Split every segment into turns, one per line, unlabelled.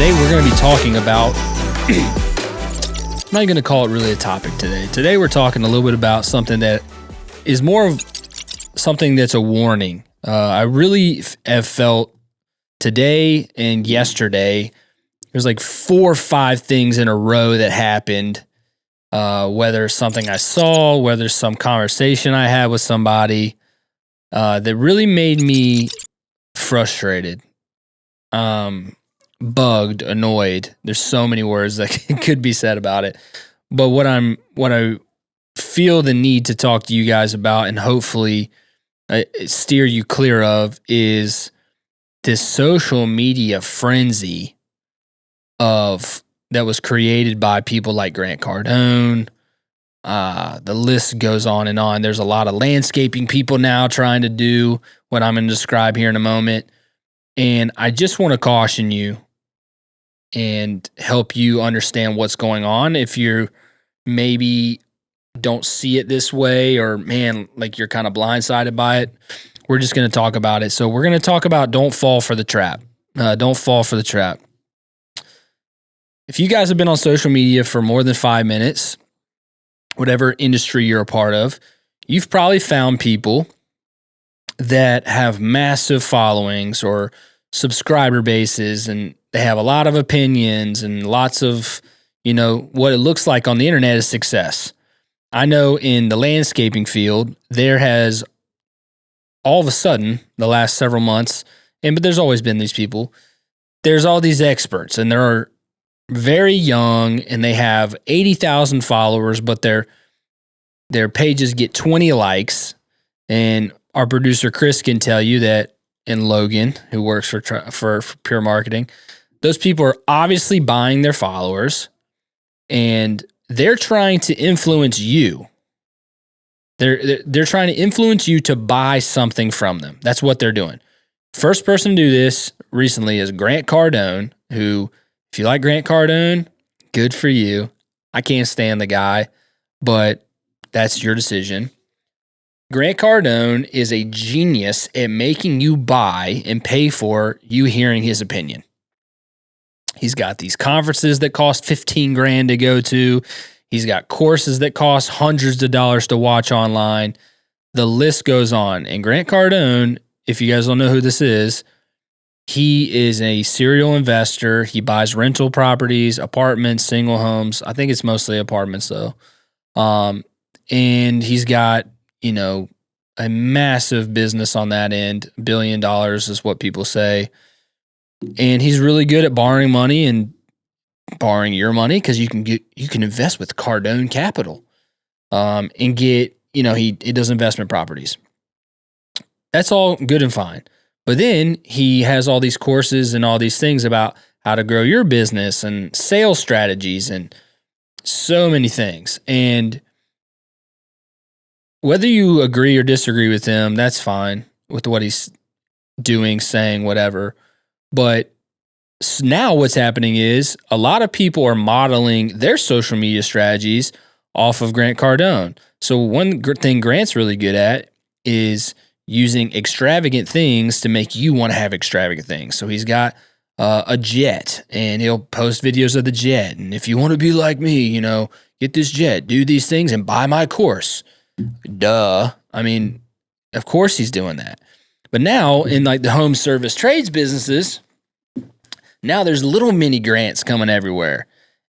Today we're going to be talking about, I'm not going to call it really a topic today. Today we're talking a little bit about something that is more of something that's a warning. I really have felt today and yesterday, there's like 4 or 5 things in a row that happened, whether something I saw, whether some conversation I had with somebody, that really made me frustrated, bugged, annoyed. There's so many words that could be said about it. But what I feel the need to talk to you guys about and hopefully steer you clear of is this social media frenzy that was created by people like Grant Cardone. The list goes on and on. There's a lot of landscaping people now trying to do what I'm going to describe here in a moment. And I just want to caution you and help you understand what's going on. If you maybe don't see it this way, or man, like you're kind of blindsided by it, we're just going to talk about it. So we're going to talk about don't fall for the trap. Don't fall for the trap. If you guys have been on social media for more than 5 minutes, whatever industry you're a part of, you've probably found people that have massive followings or subscriber bases, and they have a lot of opinions and lots of, what it looks like on the internet is success. I know in the landscaping field, there has all of a sudden the last several months, but there's always been these people, there's all these experts, and they're very young and they have 80,000 followers, but their pages get 20 likes. And our producer Chris can tell you that, and Logan, who works for Pure Marketing, those people are obviously buying their followers and they're trying to influence you. They're trying to influence you to buy something from them. That's what they're doing. First person to do this recently is Grant Cardone, who, if you like Grant Cardone, good for you. I can't stand the guy, but that's your decision. Grant Cardone is a genius at making you buy and pay for you hearing his opinion. He's got these conferences that cost $15,000 to go to. He's got courses that cost hundreds of dollars to watch online. The list goes on. And Grant Cardone, if you guys don't know who this is, he is a serial investor. He buys rental properties, apartments, single homes. I think it's mostly apartments though. And he's got, a massive business on that end. $1 billion is what people say. And he's really good at borrowing money and borrowing your money, because you can invest with Cardone Capital, and get, he does investment properties. That's all good and fine. But then he has all these courses and all these things about how to grow your business and sales strategies and so many things. And whether you agree or disagree with him, that's fine with what he's doing, saying, whatever. But now what's happening is a lot of people are modeling their social media strategies off of Grant Cardone. So one thing Grant's really good at is using extravagant things to make you want to have extravagant things. So he's got a jet, and he'll post videos of the jet. And if you want to be like me, get this jet, do these things, and buy my course. Duh. I mean, of course he's doing that. But now in like the home service trades businesses, now there's little mini grants coming everywhere.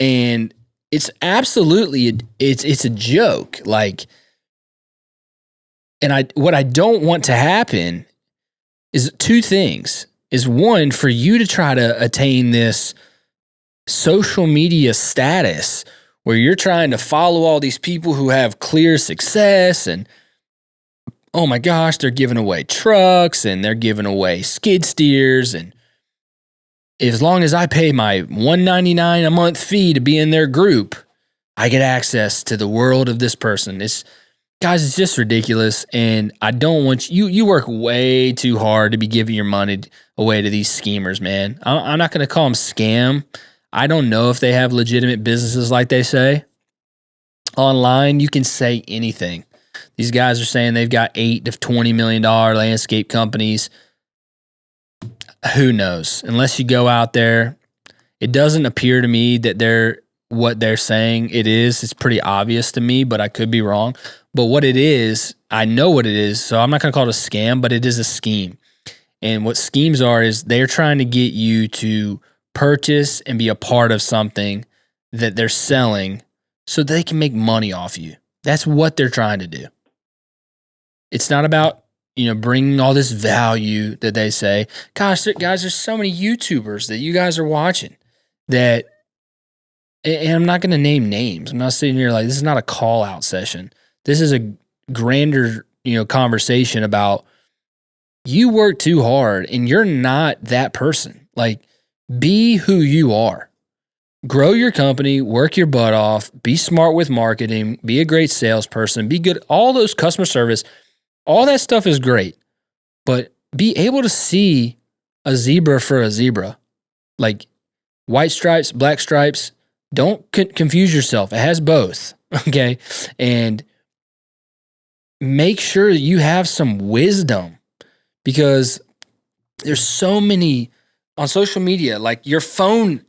And it's absolutely, it's a joke. Like, and what I don't want to happen is 2 things. Is one, for you to try to attain this social media status where you're trying to follow all these people who have clear success, and oh my gosh, they're giving away trucks and they're giving away skid steers, and as long as I pay my $199 a month fee to be in their group, I get access to the world of this person. It's just ridiculous. And I don't want you work way too hard to be giving your money away to these schemers, man. I'm not going to call them scam. I don't know if they have legitimate businesses like they say. Online, you can say anything. These guys are saying they've got $8 to $20 million landscape companies. Who knows? Unless you go out there It doesn't appear to me that what they're saying it is. It's pretty obvious to me, but I could be wrong. But what it is, I know what it is. So I'm not going to call it a scam, but it is a scheme. And what schemes are is they're trying to get you to purchase and be a part of something that they're selling so they can make money off you. That's what they're trying to do. It's not about, bringing all this value that they say. Gosh, guys, there's so many YouTubers that you guys are watching that, and I'm not going to name names. I'm not sitting here like, this is not a call out session. This is a grander, conversation about you work too hard and you're not that person. Like, be who you are. Grow your company, work your butt off, be smart with marketing, be a great salesperson, be good. All those customer service, all that stuff is great, but be able to see a zebra for a zebra. Like white stripes, black stripes, don't confuse yourself. It has both, okay? And make sure you have some wisdom, because there's so many on social media. Like your phone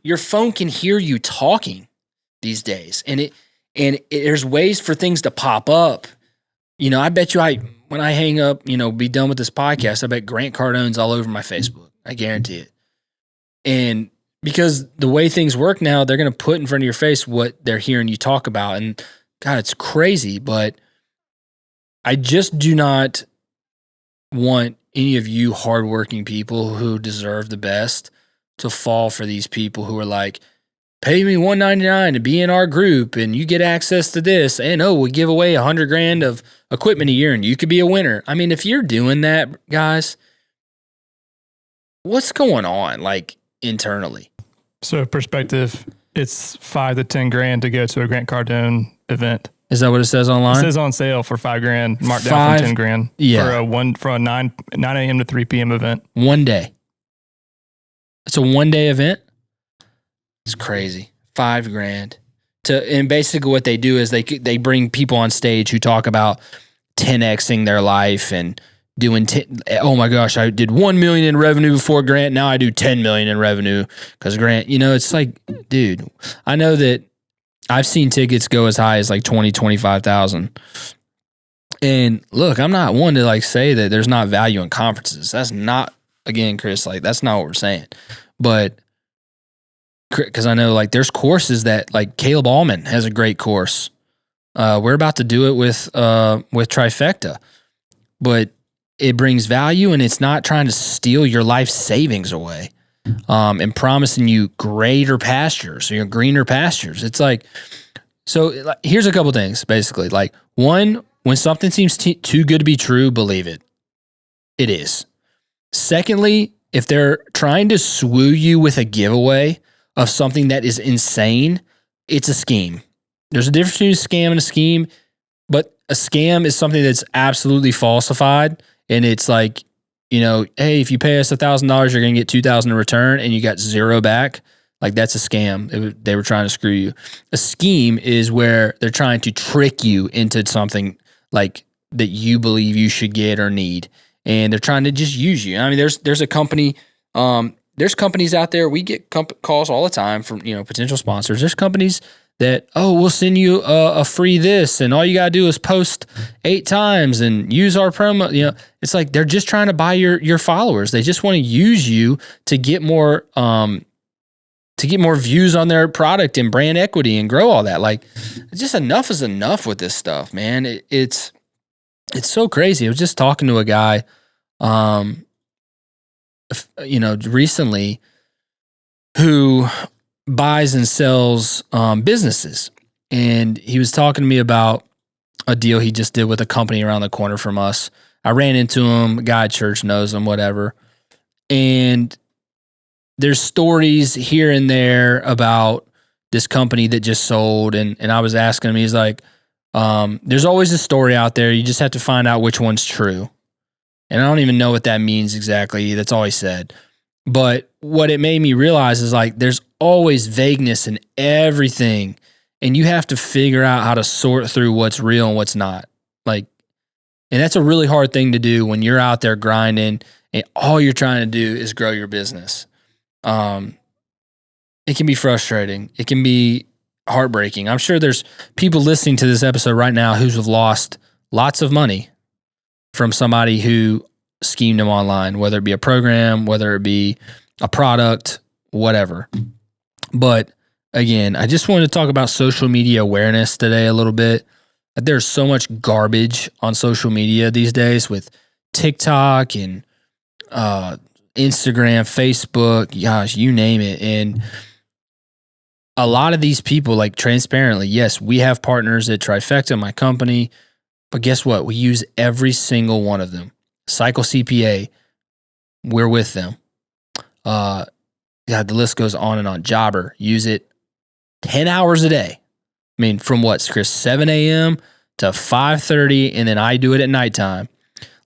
can hear you talking these days, and there's ways for things to pop up. I bet you when I hang up, be done with this podcast, I bet Grant Cardone's all over my Facebook. I guarantee it. And because the way things work now, they're going to put in front of your face what they're hearing you talk about. And God, it's crazy, but I just do not want any of you hardworking people who deserve the best to fall for these people who are like, pay me $199 to be in our group and you get access to this. And we give away $100,000 of equipment a year and you could be a winner. I mean, if you're doing that, guys, what's going on like internally?
So perspective, it's $5,000 to $10,000 to go to a Grant Cardone event.
Is that what it says online?
It says on sale for $5,000, marked down from $10,000.
Yeah.
For a 9 a.m. to 3 p.m. event.
One day. It's a 1 day event. It's crazy. $5,000 and basically what they do is they bring people on stage who talk about 10xing their life and doing oh my gosh, I did 1 million in revenue before Grant, now I do 10 million in revenue because Grant, it's like, dude, I know that I've seen tickets go as high as like 25,000. And look, I'm not one to like say that there's not value in conferences. That's not, again, Chris, like that's not what we're saying. But because I know like there's courses that like Caleb Allman has a great course. We're about to do it with Trifecta, but it brings value and it's not trying to steal your life savings away. And promising you greater pastures or greener pastures. It's like, so here's a couple things basically. Like one, when something seems too good to be true, believe it. It is. Secondly, if they're trying to swoo you with a giveaway of something that is insane, it's a scheme. There's a difference between a scam and a scheme, but a scam is something that's absolutely falsified. And it's like, hey, if you pay us $1,000, you're going to get $2,000 in return and you got zero back. Like that's a scam. They were trying to screw you. A scheme is where they're trying to trick you into something like that you believe you should get or need. And they're trying to just use you. I mean, there's a company, there's companies out there. We get calls all the time from, potential sponsors. There's companies that, we'll send you a free this and all you got to do is post 8 times and use our promo. It's like they're just trying to buy your followers. They just want to use you to get more views on their product and brand equity and grow all that. Like just enough is enough with this stuff, man. It's so crazy. I was just talking to a guy, recently who buys and sells businesses. And he was talking to me about a deal he just did with a company around the corner from us. I ran into him, a guy at church knows him, whatever. And there's stories here and there about this company that just sold. And I was asking him, he's like, there's always a story out there. You just have to find out which one's true. And I don't even know what that means exactly. That's all he said. But what it made me realize is like there's always vagueness in everything. And you have to figure out how to sort through what's real and what's not. Like, and that's a really hard thing to do when you're out there grinding and all you're trying to do is grow your business. It can be frustrating. It can be heartbreaking. I'm sure there's people listening to this episode right now who have lost lots of money from somebody who schemed them online, whether it be a program, whether it be a product, whatever. But again, I just wanted to talk about social media awareness today a little bit. There's so much garbage on social media these days with TikTok and Instagram, Facebook, gosh, you name it. And a lot of these people, like transparently, yes, we have partners at Trifecta, my company, but guess what? We use every single one of them. Cycle CPA, we're with them. God, the list goes on and on. Jobber, use it 10 hours a day. I mean, from what, Chris, 7 a.m. to 5:30, and then I do it at nighttime.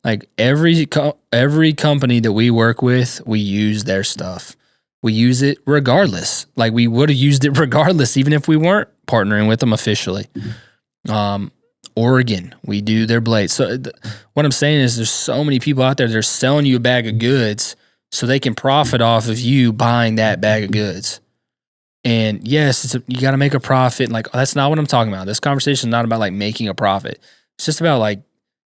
Like every company that we work with, we use their stuff. We use it regardless. Like we would have used it regardless, even if we weren't partnering with them officially. Oregon, we do their blades. So what I'm saying is there's so many people out there that are selling you a bag of goods so they can profit off of you buying that bag of goods. And yes, you got to make a profit. Like, that's not what I'm talking about. This conversation is not about like making a profit. It's just about like,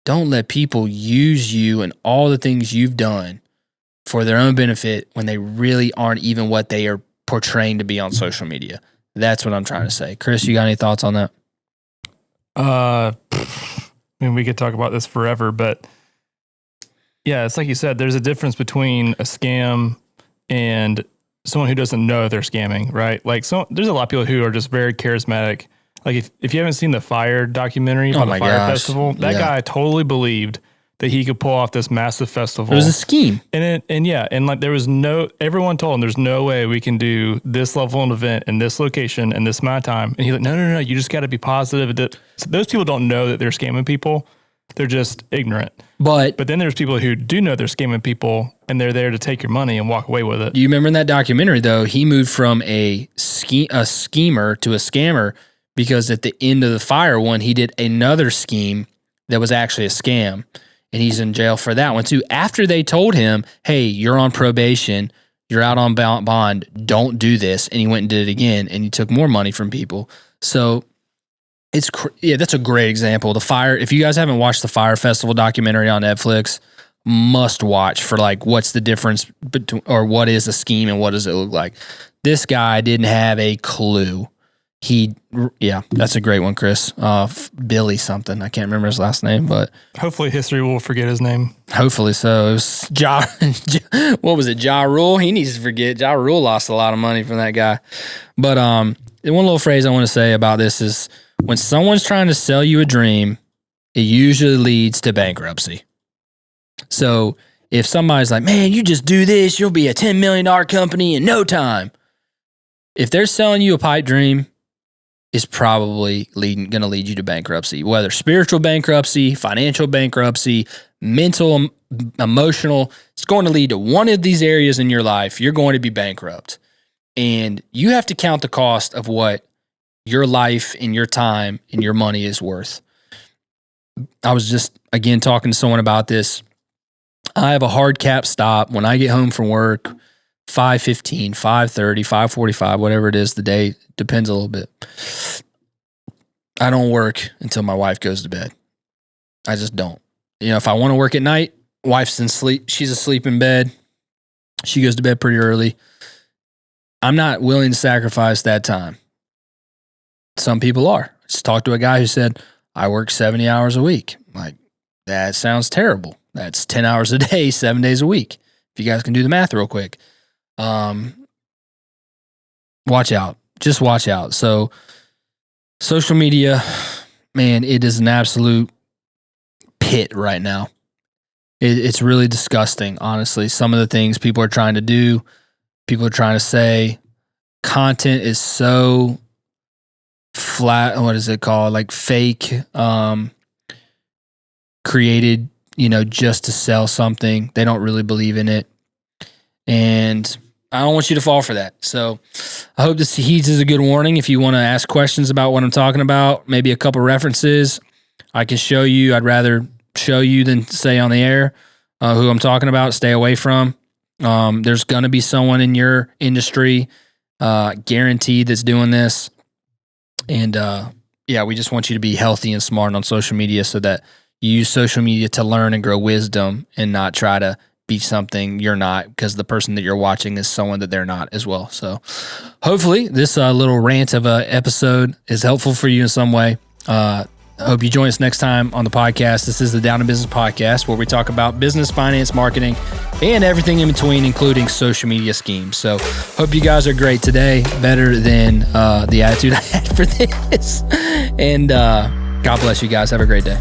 don't let people use you and all the things you've done for their own benefit when they really aren't even what they are portraying to be on social media. That's what I'm trying to say. Chris, you got any thoughts on that?
I mean, we could talk about this forever, but yeah, it's like you said, there's a difference between a scam and someone who doesn't know they're scamming, right? Like, there's a lot of people who are just very charismatic. Like if you haven't seen the Fire documentary about the Fire Festival, that guy totally believed that he could pull off this massive festival.
It was a scheme.
And like there was everyone told him there's no way we can do this level of event in this location and this amount of time. And he's like, no, you just got to be positive. So those people don't know that they're scamming people. They're just ignorant. But then there's people who do know they're scamming people and they're there to take your money and walk away with it.
Do you remember in that documentary though, he moved from a schemer to a scammer because at the end of the Fire one, he did another scheme that was actually a scam. And he's in jail for that one too. After they told him, hey, you're on probation, you're out on bond, don't do this. And he went and did it again and he took more money from people. So that's a great example. The Fire, if you guys haven't watched the Fire Festival documentary on Netflix, must watch for like what's the difference between, or what is a scheme and what does it look like. This guy didn't have a clue. That's a great one, Chris. Billy something. I can't remember his last name, but
hopefully history will forget his name.
Hopefully so. It was what was it? Ja Rule? He needs to forget. Ja Rule lost a lot of money from that guy. But one little phrase I want to say about this is when someone's trying to sell you a dream, it usually leads to bankruptcy. So if somebody's like, man, you just do this, you'll be a $10 million company in no time. If they're selling you a pipe dream, is probably going to lead you to bankruptcy, whether spiritual bankruptcy, financial bankruptcy, mental, emotional. It's going to lead to one of these areas in your life. You're going to be bankrupt. And you have to count the cost of what your life and your time and your money is worth. I was just, again, talking to someone about this. I have a hard cap stop when I get home from work, 5:15, 5:30, 5:45, whatever it is, the day depends a little bit. I don't work until my wife goes to bed. I just don't. If I want to work at night, wife's in sleep. She's asleep in bed. She goes to bed pretty early. I'm not willing to sacrifice that time. Some people are. Just talked to a guy who said, I work 70 hours a week. Like, that sounds terrible. That's 10 hours a day, 7 days a week. If you guys can do the math real quick. Watch out. Just watch out. So social media, man, it is an absolute pit right now. It's really disgusting, honestly. Some of the things people are trying to do, people are trying to say, content is so flat. What is it called? Like fake, created, just to sell something. They don't really believe in it. And I don't want you to fall for that. So I hope this heeds is a good warning. If you want to ask questions about what I'm talking about, maybe a couple references, I can show you. I'd rather show you than say on the air who I'm talking about. Stay away from. There's going to be someone in your industry guaranteed that's doing this. And yeah, we just want you to be healthy and smart on social media so that you use social media to learn and grow wisdom and not try to be something you're not, because the person that you're watching is someone that they're not as well. So hopefully this little rant of a episode is helpful for you in some way. I hope you join us next time on the podcast. This is the Down in Business podcast, where we talk about business, finance, marketing, and everything in between, including social media schemes. So hope you guys are great today, better than the attitude I had for this. And God bless you guys. Have a great day.